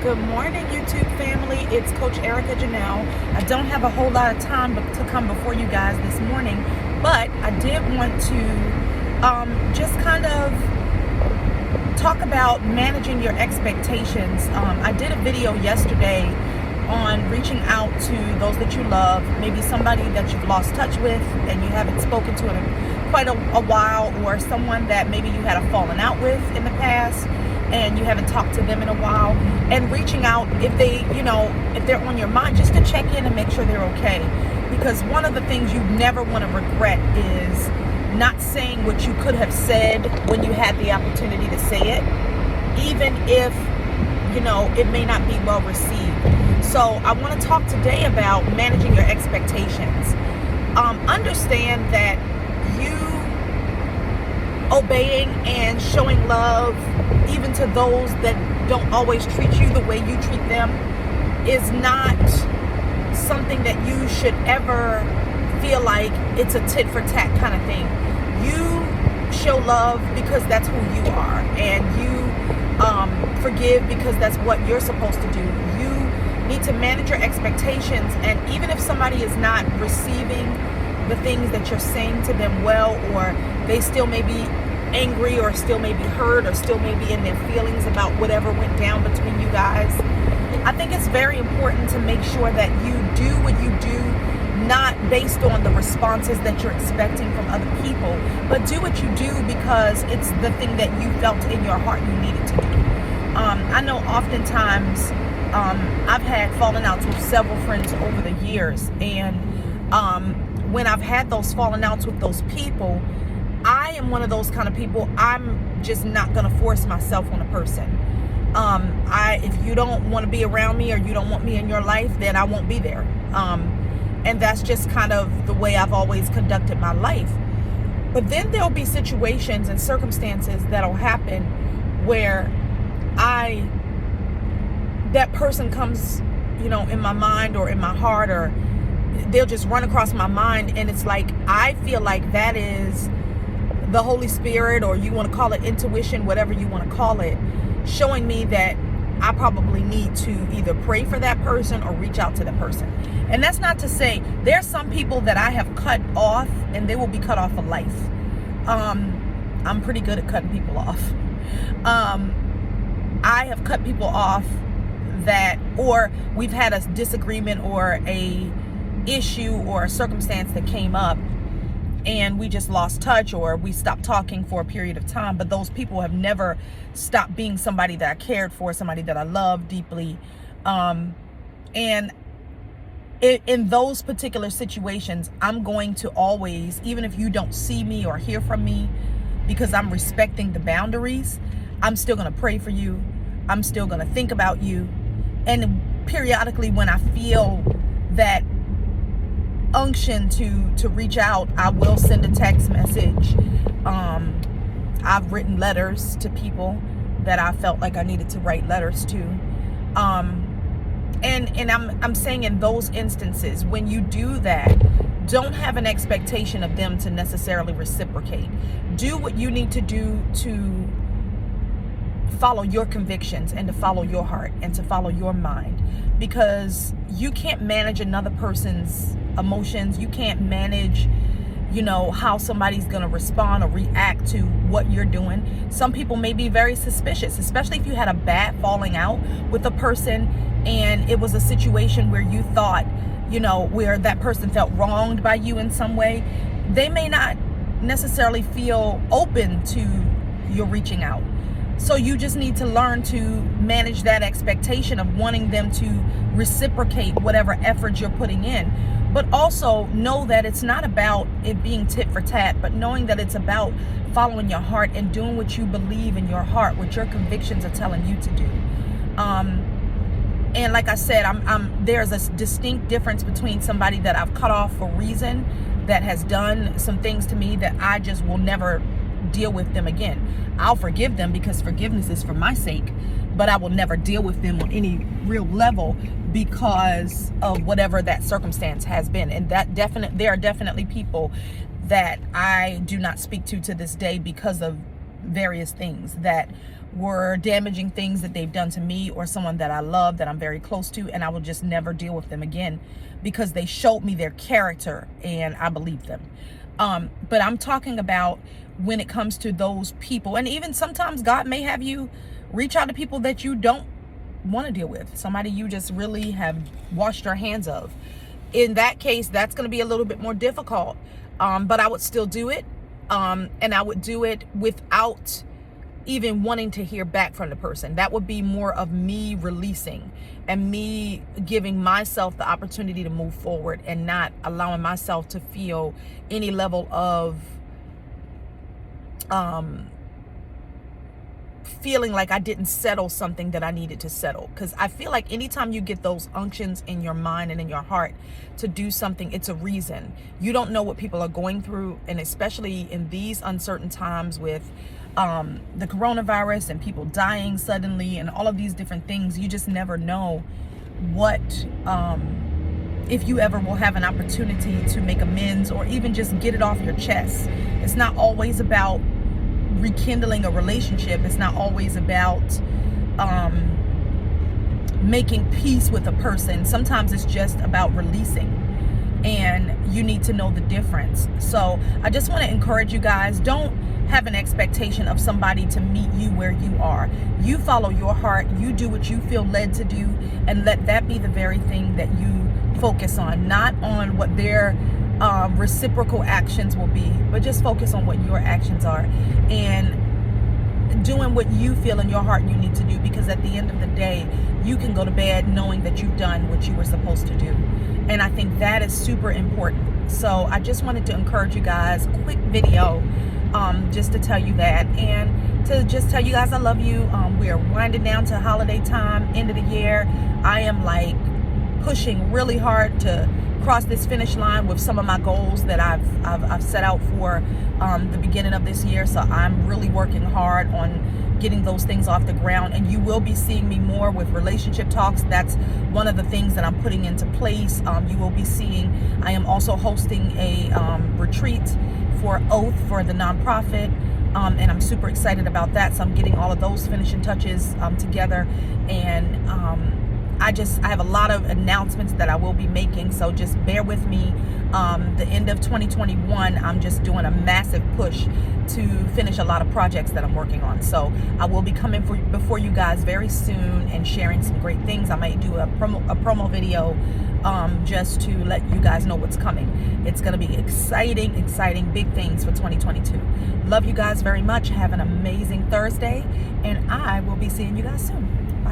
Good morning, YouTube family. It's Coach Erica Janelle. I don't have a whole lot of time to come before you guys this morning, but I did want to just kind of talk about managing your expectations. I did a video yesterday on reaching out to those that you love, maybe somebody that you've lost touch with and you haven't spoken to in quite a while, or someone that maybe you had a falling out with in the past and you haven't talked to them in a while, and reaching out if they're on your mind, just to check in and make sure they're okay. Because one of the things you never want to regret is not saying what you could have said when you had the opportunity to say it, even if it may not be well received. So I want to talk today about managing your expectations. Understand that you obeying and showing love even to those that don't always treat you the way you treat them is not something that you should ever feel like it's a tit for tat kind of thing. You show love because that's who you are, and you forgive because that's what you're supposed to do. You need to manage your expectations, and even if somebody is not receiving the things that you're saying to them well, or they still may be angry, or still may be hurt, or still may be in their feelings about whatever went down between you guys, I think it's very important to make sure that you do what you do, not based on the responses that you're expecting from other people, but do what you do because it's the thing that you felt in your heart you needed to do. I know oftentimes I've had falling outs with several friends over the years, and when I've had those falling outs with those people, I am one of those kind of people. I'm just not going to force myself on a person. If you don't want to be around me, or you don't want me in your life, then I won't be there. And that's just kind of the way I've always conducted my life. But then there'll be situations and circumstances that'll happen where that person comes, in my mind or in my heart, or they'll just run across my mind, and it's like I feel like that is the Holy Spirit, or you want to call it intuition, whatever you want to call it, showing me that I probably need to either pray for that person or reach out to that person. And that's not to say there's some people that I have cut off and they will be cut off for life. I'm pretty good at cutting people off. I have cut people off that, or we've had a disagreement or a issue or a circumstance that came up, and we just lost touch, or we stopped talking for a period of time, but those people have never stopped being somebody that I cared for, somebody that I loved deeply. And in those particular situations, I'm going to always, even if you don't see me or hear from me, because I'm respecting the boundaries, I'm still going to pray for you. I'm still going to think about you. And periodically, when I feel that unction to reach out, I will send a text message. I've written letters to people that I felt like I needed to write letters to. And I'm saying in those instances, when you do that, don't have an expectation of them to necessarily reciprocate. Do what you need to do to follow your convictions, and to follow your heart, and to follow your mind, because you can't manage another person's emotions. You can't manage how somebody's going to respond or react to what you're doing. Some people may be very suspicious, especially if you had a bad falling out with a person and it was a situation where you thought, where that person felt wronged by you in some way. They may not necessarily feel open to your reaching out. So you just need to learn to manage that expectation of wanting them to reciprocate whatever effort you're putting in. But also know that it's not about it being tit for tat, but knowing that it's about following your heart and doing what you believe in your heart, what your convictions are telling you to do. And like I said, there's a distinct difference between somebody that I've cut off for a reason, that has done some things to me that I just will never deal with them again. I'll forgive them because forgiveness is for my sake, but I will never deal with them on any real level because of whatever that circumstance has been. And there are definitely people that I do not speak to this day because of various things that were damaging things that they've done to me or someone that I love, that I'm very close to, and I will just never deal with them again because they showed me their character and I believed them. But I'm talking about when it comes to those people, and even sometimes God may have you reach out to people that you don't want to deal with, somebody you just really have washed your hands of. In that case, that's going to be a little bit more difficult, but I would still do it, and I would do it without even wanting to hear back from the person. That would be more of me releasing and me giving myself the opportunity to move forward and not allowing myself to feel any level of feeling like I didn't settle something that I needed to settle. Because I feel like anytime you get those unctions in your mind and in your heart to do something, it's a reason. You don't know what people are going through, and especially in these uncertain times with the coronavirus and people dying suddenly and all of these different things, you just never know what if you ever will have an opportunity to make amends or even just get it off your chest. It's not always about rekindling a relationship. It's not always about making peace with a person. Sometimes it's just about releasing, and you need to know the difference. So I just want to encourage you guys, don't have an expectation of somebody to meet you where you are. You follow your heart, you do what you feel led to do, and let that be the very thing that you focus on, not on what their reciprocal actions will be, but just focus on what your actions are and doing what you feel in your heart you need to do, because at the end of the day, you can go to bed knowing that you've done what you were supposed to do. And I think that is super important. So I just wanted to encourage you guys, quick video, just to tell you that, and to just tell you guys I love you. We are winding down to holiday time, end of the year. I am like pushing really hard to cross this finish line with some of my goals that I've set out for the beginning of this year. So I'm really working hard on getting those things off the ground, and you will be seeing me more with relationship talks. That's one of the things that I'm putting into place. You will be seeing, I am also hosting a retreat for Oath for the nonprofit, and I'm super excited about that. So I'm getting all of those finishing touches together, and I have a lot of announcements that I will be making, so just bear with me. The end of 2021, I'm just doing a massive push to finish a lot of projects that I'm working on. So I will be coming before you guys very soon and sharing some great things. I might do a promo video just to let you guys know what's coming. It's going to be exciting big things for 2022. Love you guys very much. Have an amazing Thursday, and I will be seeing you guys soon. Bye.